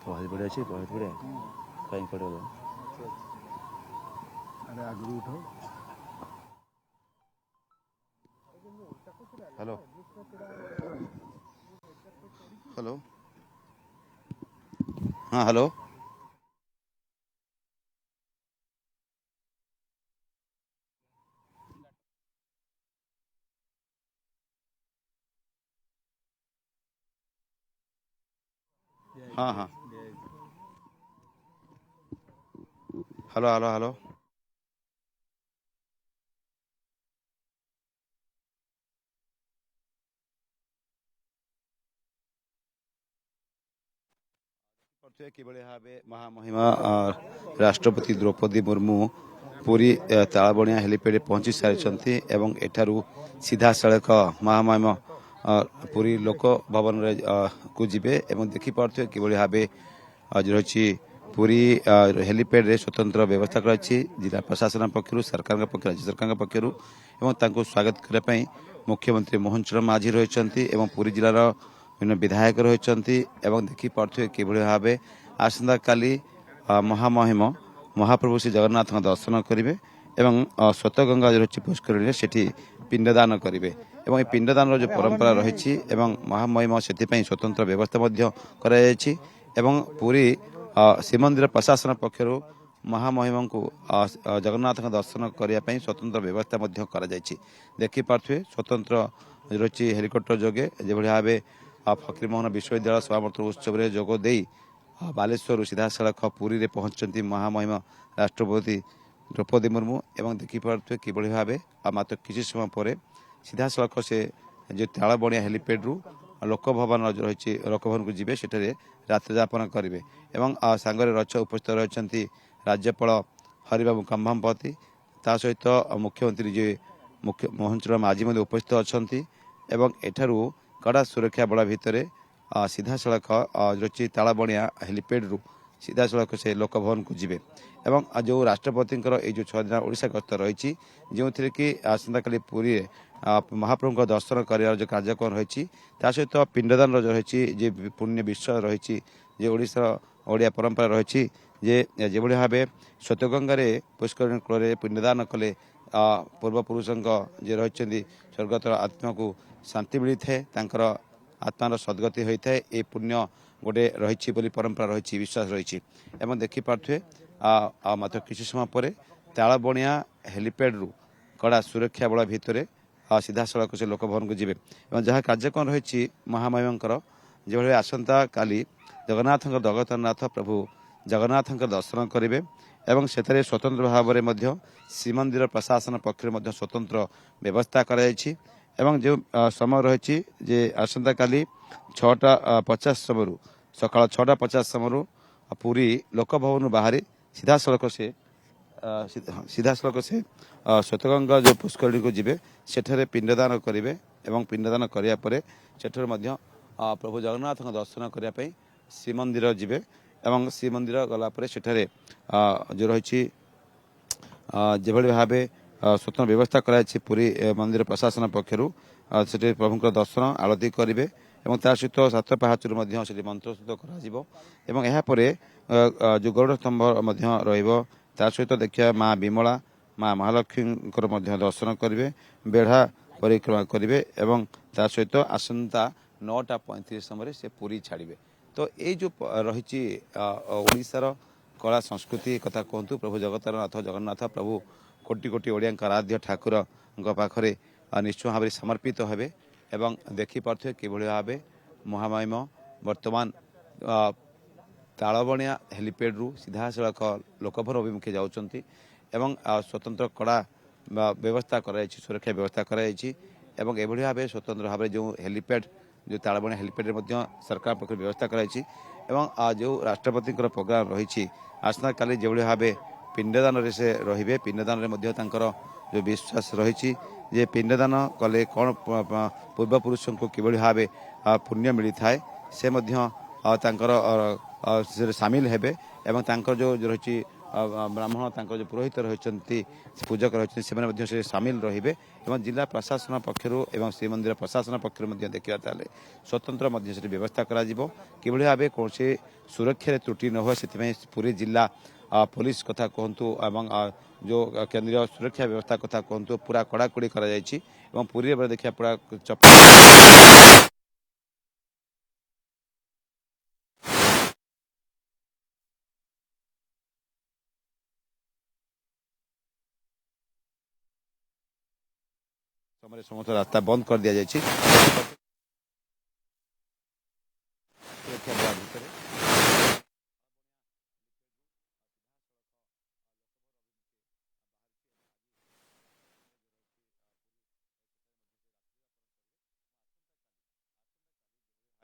बहुत बढ़िया अच्छी बहुत बढ़िया कहीं पड़ेगा अरे आगे उठो हेलो हेलो हाँ हेलो हाँ हाँ हेलो हेलो हेलो किभଳି ଭାବେ ମହାମହିମା ରାଷ୍ଟ୍ରପତି ଦ୍ରୌପଦୀ ମୁର୍ମୁ ପୁରୀ ତାଳବଣିଆ ହେଲିପ୍ୟାଡ୍ ପହଞ୍ଚି ସାରିଛନ୍ତି ଏବଂ ଏଠାରୁ ସିଧାସଳଖ ମହାମହିମ ପୁରୀ ଲୋକ ଭବନରେ କୁ ଯିବେ ଏବଂ ଦେଖିପାରୁଥିବେ କିଭଳି ଭାବେ ରହିଛି ପୁରୀ ହେଲିପ୍ୟାଡ୍ରେ ସ୍ୱତନ୍ତ୍ର ବ୍ୟବସ୍ଥା କରାଯାଇଛି ଜିଲ୍ଲା ପ୍ରଶାସନ ପକ୍ଷରୁ ସରକାରଙ୍କ ପକ୍ଷରୁ ରାଜ୍ୟ ସରକାରଙ୍କ ପକ୍ଷରୁ ଏବଂ ତାଙ୍କୁ ସ୍ୱାଗତ କରିବା ପାଇଁ ମୁଖ୍ୟମନ୍ତ୍ରୀ ମୋହନ ଚରଣ ମାଝୀ ରହିଛନ୍ତି ଏବଂ ପୁରୀ ଜିଲ୍ଲାର ବିଭିନ୍ନ ବିଧାୟକ ରହିଛନ୍ତି ଏବଂ ଦେଖିପାରୁଥିବେ କିଭଳି ଭାବେ ଆସନ୍ତାକାଲି ମହାମହିମ ମହାପ୍ରଭୁ ଶ୍ରୀ ଜଗନ୍ନାଥଙ୍କ ଦର୍ଶନ କରିବେ ଏବଂ ସ୍ୱତଗଙ୍ଗା ରହିଛି ପୁଷ୍କରିଣୀରେ ସେଠି ପିଣ୍ଡଦାନ କରିବେ ଏବଂ ଏହି ପିଣ୍ଡଦାନର ଯେଉଁ ପରମ୍ପରା ରହିଛି ଏବଂ ମହାମହିମ ସେଥିପାଇଁ ସ୍ୱତନ୍ତ୍ର ବ୍ୟବସ୍ଥା ମଧ୍ୟ କରାଯାଇଛି ଏବଂ ପୁରୀ ଶ୍ରୀମନ୍ଦିର ପ୍ରଶାସନ ପକ୍ଷରୁ ମହାମହିମଙ୍କୁ ଜଗନ୍ନାଥଙ୍କ ଦର୍ଶନ କରିବା ପାଇଁ ସ୍ୱତନ୍ତ୍ର ବ୍ୟବସ୍ଥା ମଧ୍ୟ କରାଯାଇଛି ଦେଖିପାରୁଥିବେ ସ୍ୱତନ୍ତ୍ର ରହିଛି ହେଲିକପ୍ଟର ଯୋଗେ ଯେଭଳି ଭାବେ ଫକୀରମୋହନ ବିଶ୍ୱବିଦ୍ୟାଳୟ ସମାବର୍ତ୍ତନ ଉତ୍ସବରେ ଯୋଗ ଦେଇ ବାଲେଶ୍ୱରରୁ ସିଧାସଳଖ ପୁରୀରେ ପହଞ୍ଚିଛନ୍ତି ମହାମହିମ ରାଷ୍ଟ୍ରପତି ଦ୍ରୌପଦୀ ମୁର୍ମୁ ଏବଂ ଦେଖିପାରୁଥିବେ କିଭଳି ଭାବେ ମାତ୍ର କିଛି ସମୟ ପରେ ସିଧାସଳଖ ସେ ଯେଉଁ ତାଳବଣିଆ ହେଲିପ୍ୟାଡ୍ରୁ ଲୋକଭବନ ରହିଛି ଲୋକଭବନକୁ ଯିବେ ସେଠାରେ ରାତ୍ରିଯାପନ କରିବେ ଏବଂ ସାଙ୍ଗରେ ଉପସ୍ଥିତ ରହିଛନ୍ତି ରାଜ୍ୟପାଳ ହରିବାବୁ କମ୍ଭମପତି ତା ସହିତ ମୁଖ୍ୟମନ୍ତ୍ରୀ ଯେ ମୋହନ ଚରଣ ମାଝୀ ମଧ୍ୟ ଉପସ୍ଥିତ ଅଛନ୍ତି ଏବଂ ଏଠାରୁ କଡ଼ା ସୁରକ୍ଷା ବଳ ଭିତରେ ସିଧାସଳଖ ରହିଛି ତାଳବଣିଆ ହେଲିପ୍ୟାଡ୍ରୁ ସିଧାସଳଖ ସେ ଲୋକଭବନକୁ ଯିବେ ଏବଂ ଯେଉଁ ରାଷ୍ଟ୍ରପତିଙ୍କର ଏଇ ଯେଉଁ 6 ଦିନ ଓଡ଼ିଶା ଗସ୍ତ ରହିଛି ଯେଉଁଥିରେ କି ଆସନ୍ତାକାଲି ପୁରୀରେ ମହାପ୍ରଭୁଙ୍କ ଦର୍ଶନ କରିବାର ଯେଉଁ କାର୍ଯ୍ୟକ୍ରମ ରହିଛି ତା ସହିତ ପିଣ୍ଡଦାନର ଯେଉଁ ରହିଛି ଯେ ପୁଣ୍ୟ ବିଶ୍ୱାସ ରହିଛି ଯେ ଓଡ଼ିଶାର ଓଡ଼ିଆ ପରମ୍ପରା ରହିଛି ଯେ ଯେଭଳି ଭାବେ ସ୍ୱତଗଙ୍ଗାରେ ପୁଷ୍କରିଣୀ କୂଳରେ ପିଣ୍ଡଦାନ କଲେ ପୂର୍ବପୁରୁଷଙ୍କ ଯିଏ ରହିଛନ୍ତି ସ୍ୱର୍ଗତର ଆତ୍ମାକୁ ଶାନ୍ତି ମିଳିଥାଏ ତାଙ୍କର ଆତ୍ମାର ସଦ୍ଗତି ହୋଇଥାଏ ଏ ପୁଣ୍ୟ ଗୋଟେ ରହିଛି ବୋଲି ପରମ୍ପରା ରହିଛି ବିଶ୍ୱାସ ରହିଛି ଏବଂ ଦେଖିପାରୁଥିବେ ମାତ୍ର କିଛି ସମୟ ପରେ ତାଳବଣିଆ ହେଲିପ୍ୟାଡ୍ରୁ କଡ଼ା ସୁରକ୍ଷା ବଳ ଭିତରେ ସିଧାସଳଖ ସେ ଲୋକଭବନକୁ ଯିବେ ଏବଂ ଯାହା କାର୍ଯ୍ୟକ୍ରମ ରହିଛି ମହାମହିମଙ୍କର ଯେଭଳି ଆସନ୍ତାକାଲି ଜଗନ୍ନାଥଙ୍କ ଜଗତରନାଥ ପ୍ରଭୁ ଜଗନ୍ନାଥଙ୍କ ଦର୍ଶନ କରିବେ ଏବଂ ସେଥିରେ ସ୍ୱତନ୍ତ୍ର ଭାବରେ ମଧ୍ୟ ଶ୍ରୀମନ୍ଦିର ପ୍ରଶାସନ ପକ୍ଷରୁ ମଧ୍ୟ ସ୍ୱତନ୍ତ୍ର ବ୍ୟବସ୍ଥା କରାଯାଇଛି ଏବଂ ଯେଉଁ ସମୟ ରହିଛି ଯେ ଆସନ୍ତାକାଲି 6:50 ସମୟରୁ ସକାଳ 6:50 ସମୟରୁ ପୁରୀ ଲୋକଭବନରୁ ବାହାରି ସିଧାସଳଖ ସେ ସ୍ୱତଗଙ୍ଗା ଯେଉଁ ପୁଷ୍କରିଣୀକୁ ଯିବେ ସେଠାରେ ପିଣ୍ଡଦାନ କରିବେ ଏବଂ ପିଣ୍ଡଦାନ କରିବା ପରେ ସେଠାରୁ ମଧ୍ୟ ପ୍ରଭୁ ଜଗନ୍ନାଥଙ୍କ ଦର୍ଶନ କରିବା ପାଇଁ ଶ୍ରୀମନ୍ଦିର ଯିବେ ଏବଂ ଶ୍ରୀମନ୍ଦିର ଗଲା ପରେ ସେଠାରେ ଯେଉଁ ରହିଛି ଯେଭଳି ଭାବେ ସ୍ୱତନ୍ତ୍ର ବ୍ୟବସ୍ଥା କରାଯାଇଛି ପୁରୀ ମନ୍ଦିର ପ୍ରଶାସନ ପକ୍ଷରୁ ସେଠି ପ୍ରଭୁଙ୍କର ଦର୍ଶନ ଆଳତୀ କରିବେ ଏବଂ ତା ସହିତ 7 ପାହାଚରୁ ମଧ୍ୟ ସେଠି ମନ୍ତ୍ରସ୍ତୁତ କରାଯିବ ଏବଂ ଏହାପରେ ଯେଉଁ ଗରୁଡ଼ ସ୍ତମ୍ଭ ମଧ୍ୟ ରହିବ ତା ସହିତ ଦେଖିବା ମା ବିମଳା ମା ମହାଲକ୍ଷ୍ମୀଙ୍କର ମଧ୍ୟ ଦର୍ଶନ କରିବେ ବେଢ଼ା ପରିକ୍ରମା କରିବେ ଏବଂ ତା ସହିତ ଆସନ୍ତା 9:35 ସମୟରେ ସେ ପୁରୀ ଛାଡ଼ିବେ ତ ଏଇ ଯେଉଁ ରହିଛି ଓଡ଼ିଶାର କଳା ସଂସ୍କୃତି କଥା କୁହନ୍ତୁ ପ୍ରଭୁ ଜଗନ୍ନାଥ ପ୍ରଭୁ କୋଟି କୋଟି ଓଡ଼ିଆଙ୍କ ଆରାଧ୍ୟ ଠାକୁରଙ୍କ ପାଖରେ ନିଶ୍ଚୟ ଭାବରେ ସମର୍ପିତ ହେବେ ଏବଂ ଦେଖିପାରୁଥିବେ କିଭଳି ଭାବେ ମହାମହିମ ବର୍ତ୍ତମାନ ତାଳବଣିଆ ହେଲିପ୍ୟାଡ୍ରୁ ସିଧାସଳଖ ଲୋକଭବନ ଅଭିମୁଖେ ଯାଉଛନ୍ତି ଏବଂ ସ୍ୱତନ୍ତ୍ର କଡ଼ା ବ୍ୟବସ୍ଥା କରାଯାଇଛି ସୁରକ୍ଷା ବ୍ୟବସ୍ଥା କରାଯାଇଛି ଏବଂ ଏଭଳି ଭାବେ ସ୍ୱତନ୍ତ୍ର ଭାବରେ ଯେଉଁ ହେଲିପ୍ୟାଡ୍ ଯେଉଁ ତାଳବଣିଆ ହେଲିପ୍ୟାଡ୍ରେ ମଧ୍ୟ ସରକାର ପକ୍ଷରୁ ବ୍ୟବସ୍ଥା କରାଯାଇଛି ଏବଂ ଯେଉଁ ରାଷ୍ଟ୍ରପତିଙ୍କର ପ୍ରୋଗ୍ରାମ ରହିଛି ଆସନ୍ତାକାଲି ଯେଭଳି ଭାବେ ପିଣ୍ଡଦାନରେ ସେ ରହିବେ ପିଣ୍ଡଦାନରେ ମଧ୍ୟ ତାଙ୍କର ଯେଉଁ ବିଶ୍ୱାସ ରହିଛି ଯେ ପିଣ୍ଡଦାନ କଲେ କ'ଣ ପୂର୍ବପୁରୁଷଙ୍କୁ କିଭଳି ଭାବେ ପୁଣ୍ୟ ମିଳିଥାଏ ସେ ମଧ୍ୟ ତାଙ୍କର ସାମିଲ ହେବେ ଏବଂ ତାଙ୍କର ଯେଉଁ ରହିଛି ବ୍ରାହ୍ମଣ ତାଙ୍କର ଯେଉଁ ପୁରୋହିତ ରହିଛନ୍ତି ପୂଜକ ରହିଛନ୍ତି ସେମାନେ ମଧ୍ୟ ସେ ସାମିଲ ରହିବେ ଏବଂ ଜିଲ୍ଲା ପ୍ରଶାସନ ପକ୍ଷରୁ ଏବଂ ଶ୍ରୀମନ୍ଦିର ପ୍ରଶାସନ ପକ୍ଷରୁ ମଧ୍ୟ ଦେଖିବା ତାହେଲେ ସ୍ୱତନ୍ତ୍ର ମଧ୍ୟ ସେଠି ବ୍ୟବସ୍ଥା କରାଯିବ କିଭଳି ଭାବେ କୌଣସି ସୁରକ୍ଷାରେ ତ୍ରୁଟି ନ ହୁଏ ସେଥିପାଇଁ ପୁରୀ ଜିଲ୍ଲା पुलिस कथा कहतु एवं जो केंद्रीय सुरक्षा व्यवस्था कथा कहतु पूरा कड़ाकड़ी कराଯାଇଛି ଏବଂ ପୁରୀରେ ବେଳେ ଦେଖିବା पूरा समय समस्त रास्ता बंद कर दिया जायछि सुरक्षा विभाग भितर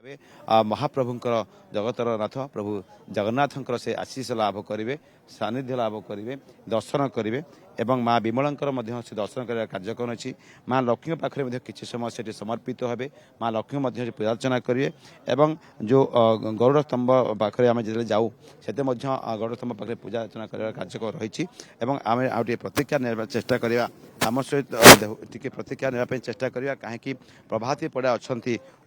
महाप्रभुंकर जगतर नाथ प्रभु जगन्नाथंकर से आशीष लाभ करेंगे सानिध्य लाभ करेंगे दर्शन करेंगे एवं माँ विमलंकर से दर्शन कर कार्यक्रम अच्छी माँ लक्ष्मी पाखे किसी समय से समर्पित हे माँ लक्ष्मी पूजा अर्चना करेंगे एवं जो गरुड़ स्तंभ पाखे आम जो जाऊँ से गरुड़ स्तंभ पाखे पूजा अर्चना कर कार्यक्रम रही आम आगे प्रतिज्ञा ने चेष्टा करवा आम सहित टी प्रतिज्ञा नापी चेष्टा करवा कहीं प्रभाती पड़ा अच्छा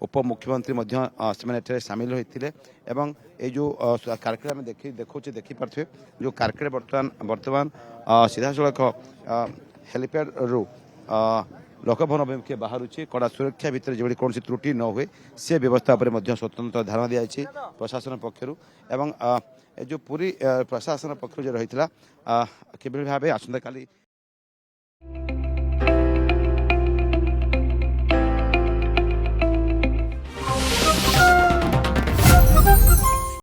उपमुख्यमंत्री सामिल होते ये जो कार्यक्रम देखिपे जो कार्यक्रम बर्तमान सीधा सड़क हेलीपैड रु लोकभवन अभिमुखे बाहर कड़ा सुरक्षा भितर जो कौन त्रुटि न हुए से व्यवस्था पर स्वतंत्र ध्यान दिखाई प्रशासन पक्षर एवं जो पूरी प्रशासन पक्ष जो रही है किभली भाव आसंता काली